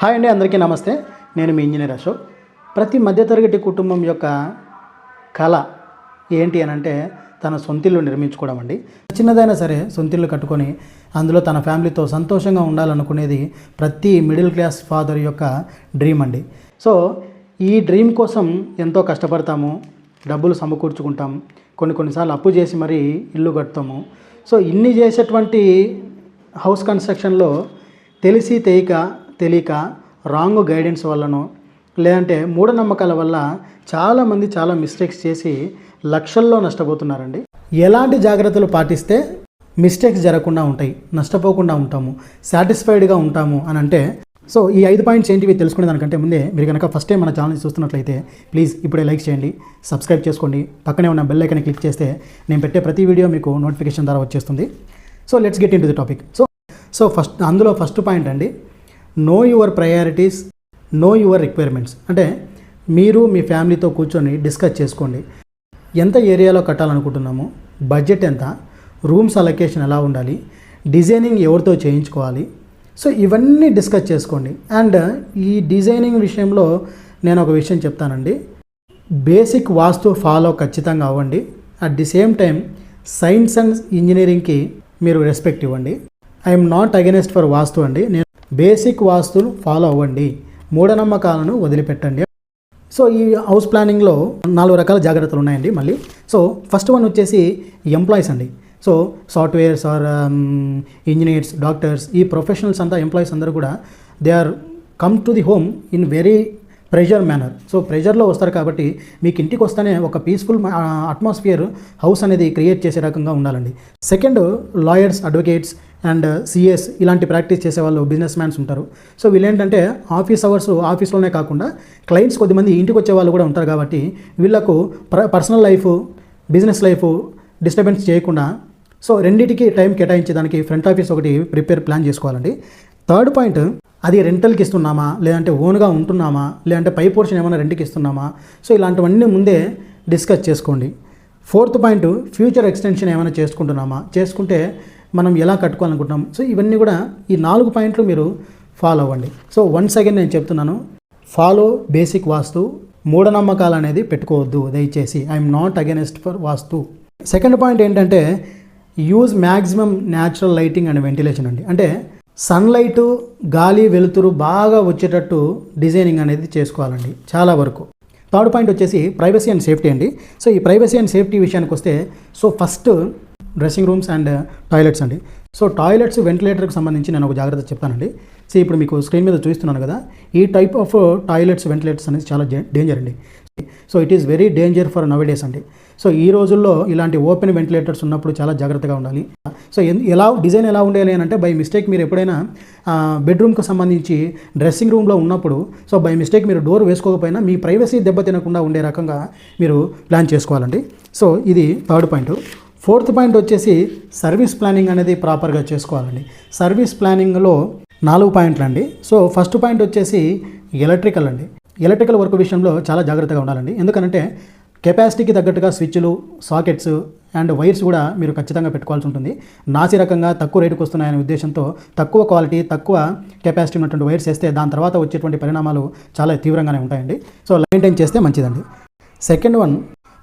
Hi అండి, అందరికీ నమస్తే. నేను మీ ఇంజనీర్ అశోక్. ప్రతి మధ్యతరగతి కుటుంబం యొక్క కళ ఏంటి అని అంటే తన సొంతిల్లు నిర్మించుకోవడం అండి. చిన్నదైనా సరే సొంతిల్లు కట్టుకొని అందులో తన ఫ్యామిలీతో సంతోషంగా ఉండాలనుకునేది ప్రతి మిడిల్ క్లాస్ ఫాదర్ యొక్క డ్రీమ్ అండి. సో ఈ డ్రీమ్ కోసం ఎంతో కష్టపడతాము, డబ్బులు సమకూర్చుకుంటాం, కొన్నిసార్లు అప్పు చేసి మరీ ఇల్లు కడతాము. సో ఇన్ని చేసేటువంటి హౌస్ కన్స్ట్రక్షన్లో తెలిసి తెలియక రాంగ్ గైడెన్స్ వల్లనో లేదంటే మూఢనమ్మకాల వల్ల చాలామంది చాలా మిస్టేక్స్ చేసి లక్షల్లో నష్టపోతున్నారండి. ఎలాంటి జాగ్రత్తలు పాటిస్తే మిస్టేక్స్ జరగకుండా ఉంటాయి, నష్టపోకుండా ఉంటాము, సాటిస్ఫైడ్గా ఉంటాము అని అంటే సో ఈ 5 పాయింట్స్ ఏంటివి తెలుసుకునే దానికంటే ముందే మీరు కనుక ఫస్ట్ టైం మన ఛానల్ చూస్తున్నట్లయితే ప్లీజ్ ఇప్పుడే లైక్ చేయండి, సబ్స్క్రైబ్ చేసుకోండి, పక్కనే ఉన్న బెల్ ఐకాన్ క్లిక్ చేస్తే నేను పెట్టే ప్రతి వీడియో మీకు నోటిఫికేషన్ ద్వారా వచ్చేస్తుంది. So let's get in to the topic. So first point అండి, know your priorities, know your requirements. అంటే మీరు మీ ఫ్యామిలీతో కూర్చొని డిస్కస్ చేసుకోండి. ఎంత ఏరియాలో కట్టాలనుకుంటున్నాము, బడ్జెట్ ఎంత, రూమ్స్ అలొకేషన్ ఎలా ఉండాలి, డిజైనింగ్ ఎవరితో చేయించుకోవాలి. సో ఇవన్నీ డిస్కస్ చేసుకోండి. అండ్ ఈ డిజైనింగ్ విషయంలో నేను ఒక విషయం చెప్తానండి, బేసిక్ వాస్తు ఫాలో ఖచ్చితంగా అవ్వండి. At the same time science and ఇంజనీరింగ్కి మీరు రెస్పెక్ట్ ఇవ్వండి. I'm not against for vastu అండి, నేను బేసిక్ వాస్తులు ఫాలో అవ్వండి, మూఢనమ్మకాలను వదిలిపెట్టండి. సో ఈ హౌస్ ప్లానింగ్లో 4 రకాల జాగ్రత్తలు ఉన్నాయండి మళ్ళీ. సో ఫస్ట్ వన్ వచ్చేసి ఎంప్లాయీస్ అండి. So softwares or engineers, doctors, ఈ ప్రొఫెషనల్స్ అంతా ఎంప్లాయీస్ అందరూ కూడా they are come to the home in very pressure manner. So ప్రెషర్లో వస్తారు కాబట్టి మీకు ఇంటికి వస్తేనే ఒక పీస్ఫుల్ అట్మాస్ఫియర్ హౌస్ అనేది క్రియేట్ చేసే రకంగా ఉండాలండి. Second, lawyers, advocates and CS ఇలాంటి ప్రాక్టీస్ చేసే వాళ్ళు, బిజినెస్ మ్యాన్స్ ఉంటారు. సో వీళ్ళేంటంటే ఆఫీస్ అవర్స్ ఆఫీస్లోనే కాకుండా క్లయింట్స్ కొద్దిమంది ఇంటికి వచ్చే వాళ్ళు కూడా ఉంటారు కాబట్టి వీళ్ళకు personal life, business life disturbance చేయకుండా సో రెండింటికి టైం కేటాయించేదానికి ఫ్రంట్ ఆఫీస్ ఒకటి ప్లాన్ చేసుకోవాలండి. థర్డ్ పాయింట్, అది రెంటల్కి ఇస్తున్నామా, లేదంటే ఓన్గా ఉంటున్నామా, లేదంటే పై పోర్షన్ ఏమైనా రెంట్కి ఇస్తున్నామా, సో ఇలాంటివన్నీ ముందే డిస్కస్ చేసుకోండి. ఫోర్త్ పాయింట్, ఫ్యూచర్ ఎక్స్టెన్షన్ ఏమైనా చేసుకుంటే మనం ఎలా కట్టుకోవాలనుకుంటున్నాం. సో ఇవన్నీ కూడా ఈ 4 పాయింట్లు మీరు ఫాలో అవ్వండి. సో వన్స్ అగైన్ నేను చెప్తున్నాను, ఫాలో బేసిక్ వాస్తు, మూఢనమ్మకాలు అనేది పెట్టుకోవద్దు దయచేసి. I'm not against for vastu. Second point ఏంటంటే use maximum natural lighting and ventilation అండి. అంటే సన్లైట్, గాలి, వెలుతురు బాగా వచ్చేటట్టు డిజైనింగ్ అనేది చేసుకోవాలండి చాలా వరకు. థర్డ్ పాయింట్ వచ్చేసి ప్రైవసీ అండ్ సేఫ్టీ అండి. సో ఈ ప్రైవసీ అండ్ సేఫ్టీ విషయానికి వస్తే so first dressing rooms and toilets అండి. సో టాయిలెట్స్, వెంటిలేటర్కి సంబంధించి నేను ఒక జాగ్రత్త చెప్తానండి. సో ఇప్పుడు మీకు స్క్రీన్ మీద చూస్తున్నాను కదా, ఈ టైప్ ఆఫ్ టాయిలెట్స్, వెంటిలేటర్స్ అనేది చాలా డేంజర్ అండి. So it is very danger for nowadays అండి. సో ఈ రోజుల్లో ఇలాంటి ఓపెన్ వెంటిలేటర్స్ ఉన్నప్పుడు చాలా జాగ్రత్తగా ఉండాలి. సో డిజైన్ ఎలా ఉండాలి అని అంటే బై మిస్టేక్ మీరు ఎప్పుడైనా బెడ్రూమ్కి సంబంధించి డ్రెస్సింగ్ రూమ్లో ఉన్నప్పుడు సో బై మిస్టేక్ మీరు డోర్ వేసుకోకపోయినా మీ ప్రైవసీ దెబ్బతినకుండా ఉండే రకంగా మీరు ప్లాన్ చేసుకోవాలండి. సో ఇది థర్డ్ పాయింట్. ఫోర్త్ పాయింట్ వచ్చేసి సర్వీస్ ప్లానింగ్ అనేది ప్రాపర్గా చేసుకోవాలండి. సర్వీస్ ప్లానింగ్లో 4 పాయింట్లు అండి. సో ఫస్ట్ పాయింట్ వచ్చేసి ఎలక్ట్రికల్ అండి. ఎలక్ట్రికల్ వర్క్ విషయంలో చాలా జాగ్రత్తగా ఉండాలండి. ఎందుకంటే కెపాసిటీకి తగ్గట్టుగా స్విచ్లు, సాకెట్స్ అండ్ వైర్స్ కూడా మీరు ఖచ్చితంగా పెట్టుకోవాల్సి ఉంటుంది. నాసి రకంగా తక్కువ రేటుకు వస్తున్నాయనే ఉద్దేశంతో తక్కువ క్వాలిటీ, తక్కువ కెపాసిటీ ఉన్నటువంటి వైర్స్ వేస్తే దాని తర్వాత వచ్చేటువంటి పరిణామాలు చాలా తీవ్రంగానే ఉంటాయండి. సో మెయింటైన్ చేస్తే మంచిదండి. సెకండ్ వన్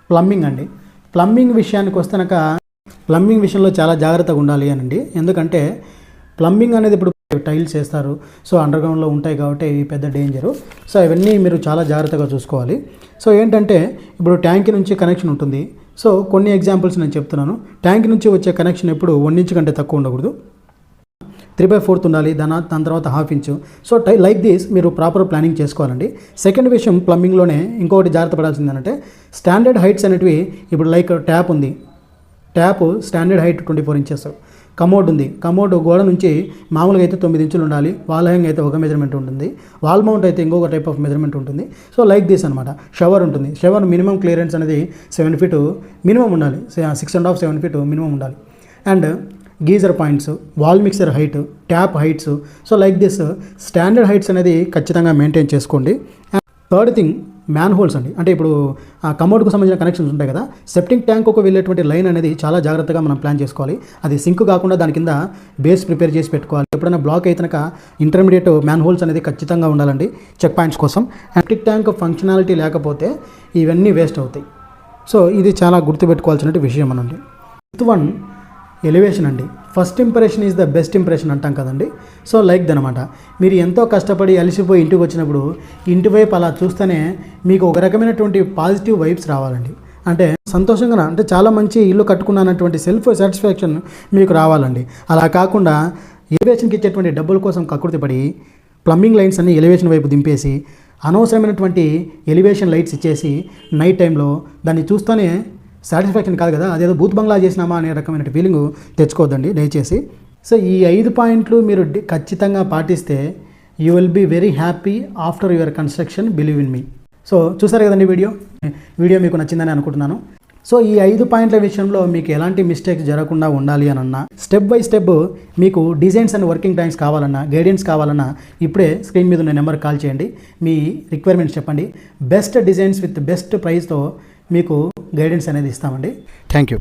ప్లంబింగ్ అండి. ప్లంబింగ్ విషయానికి వస్తేనక ప్లంబింగ్ విషయంలో చాలా జాగ్రత్తగా ఉండాలి అనండి. ఎందుకంటే ప్లంబింగ్ అనేది ఇప్పుడు టైల్స్ వేస్తారు, సో అండర్గ్రౌండ్లో ఉంటాయి కాబట్టి ఇవి పెద్ద డేంజరు. సో ఇవన్నీ మీరు చాలా జాగ్రత్తగా చూసుకోవాలి. సో ఏంటంటే ఇప్పుడు ట్యాంక్ నుంచి కనెక్షన్ ఉంటుంది. సో కొన్ని ఎగ్జాంపుల్స్ నేను చెప్తున్నాను. ట్యాంక్ నుంచి వచ్చే కనెక్షన్ ఎప్పుడు 1 ఇంచ్ కంటే తక్కువ ఉండకూడదు, 3/4 ఉండాలి, దాని తర్వాత 1/2 ఇంచు. సో లైక్ దిస్ మీరు ప్రాపర్ ప్లానింగ్ చేసుకోవాలండి. సెకండ్ విషయం ప్లంబింగ్లోనే ఇంకొకటి జాగ్రత్త పడాల్సింది ఏంటంటే స్టాండర్డ్ హైట్స్ అనేటివి ఇప్పుడు లైక్ ట్యాప్ ఉంది, tap standard height 24 inches. Commode ఉంది, కమోడ్ గోడ నుంచి మామూలుగా అయితే 9 ఇంచులు ఉండాలి, వాల్ హ్యాంగ్ అయితే ఒక మెజర్మెంట్ ఉంటుంది, వాల్ మౌంట్ అయితే ఇంకొక టైప్ ఆఫ్ మెజర్మెంట్ ఉంటుంది. సో లైక్ దిస్ అనమాట. షవర్ ఉంటుంది, షవర్ మినిమం క్లియరెన్స్ అనేది 7 feet మినిమం ఉండాలి, 6.5 7 feet మినిమం ఉండాలి. And geyser points, wall mixer height, tap heights, so like this standard heights అనేది ఖచ్చితంగా మెయింటైన్ చేసుకోండి. And third thing man holes అండి, అంటే ఇప్పుడు కమోడ్కు సంబంధించిన కనెక్షన్స్ ఉంటాయి కదా, సెప్టింగ్ ట్యాంక్కు వెళ్ళేటువంటి లైన్ అనేది చాలా జాగ్రత్తగా మనం ప్లాన్ చేసుకోవాలి. అది సింక్ కాకుండా దాని కింద బేస్ ప్రిపేర్ చేసి పెట్టుకోవాలి. ఎప్పుడైనా బ్లాక్ అయితే కనుక ఇంటర్మీడియట్ మ్యాన్ హోల్స్ అనేది ఖచ్చితంగా ఉండాలండి చెక్ పాయింట్స్ కోసం. సెప్టిక్ ట్యాంక్ ఫంక్షనాలిటీ లేకపోతే ఇవన్నీ వేస్ట్ అవుతాయి. సో ఇది చాలా గుర్తుపెట్టుకోవాల్సిన విషయం అనండి. ఫిఫ్త్ వన్ ఎలివేషన్ అండి. First impression is the best impression అంటాం కదండి. సో లైక్ దనమాట, మీరు ఎంతో కష్టపడి అలసిపోయి ఇంటికి వచ్చినప్పుడు ఇంటి వైపు అలా చూస్తేనే మీకు ఒక రకమైనటువంటి పాజిటివ్ వైబ్స్ రావాలండి. అంటే సంతోషంగా, అంటే చాలా మంచి ఇల్లు కట్టుకున్నటువంటి సెల్ఫ్ సాటిస్ఫాక్షన్ మీకు రావాలండి. అలా కాకుండా ఎలివేషన్కి ఇచ్చేటువంటి డబ్బుల కోసం కకృతిపడి ప్లంబింగ్ లైన్స్ అన్ని ఎలివేషన్ వైపు దింపేసి అనవసరమైనటువంటి ఎలివేషన్ లైట్స్ ఇచ్చేసి నైట్ టైంలో దాన్ని చూస్తూనే సాటిస్ఫాక్షన్ కాదు కదా, అదేదో బూత్ బంగ్లా చేసినామా అనే రకమైన ఫీలింగ్ తెచ్చుకోవద్దండి దయచేసి. సో ఈ 5 పాయింట్లు మీరు ఖచ్చితంగా పాటిస్తే you will be very happy after your construction, believe in me. So చూసారు కదండి వీడియో మీకు నచ్చిందని అనుకుంటున్నాను. సో ఈ 5 పాయింట్ల విషయంలో మీకు ఎలాంటి మిస్టేక్స్ జరగకుండా ఉండాలి అనన్నా, స్టెప్ బై స్టెప్ మీకు డిజైన్స్ అండ్ వర్కింగ్ టైమ్స్ కావాలన్నా, గైడెన్స్ కావాలన్నా ఇప్పుడే స్క్రీన్ మీద ఉన్న నెంబర్కి కాల్ చేయండి. మీ రిక్వైర్మెంట్స్ చెప్పండి. బెస్ట్ డిజైన్స్ విత్ బెస్ట్ ప్రైస్తో మీకు గైడెన్స్ అనేది ఇస్తామండి. Thank you.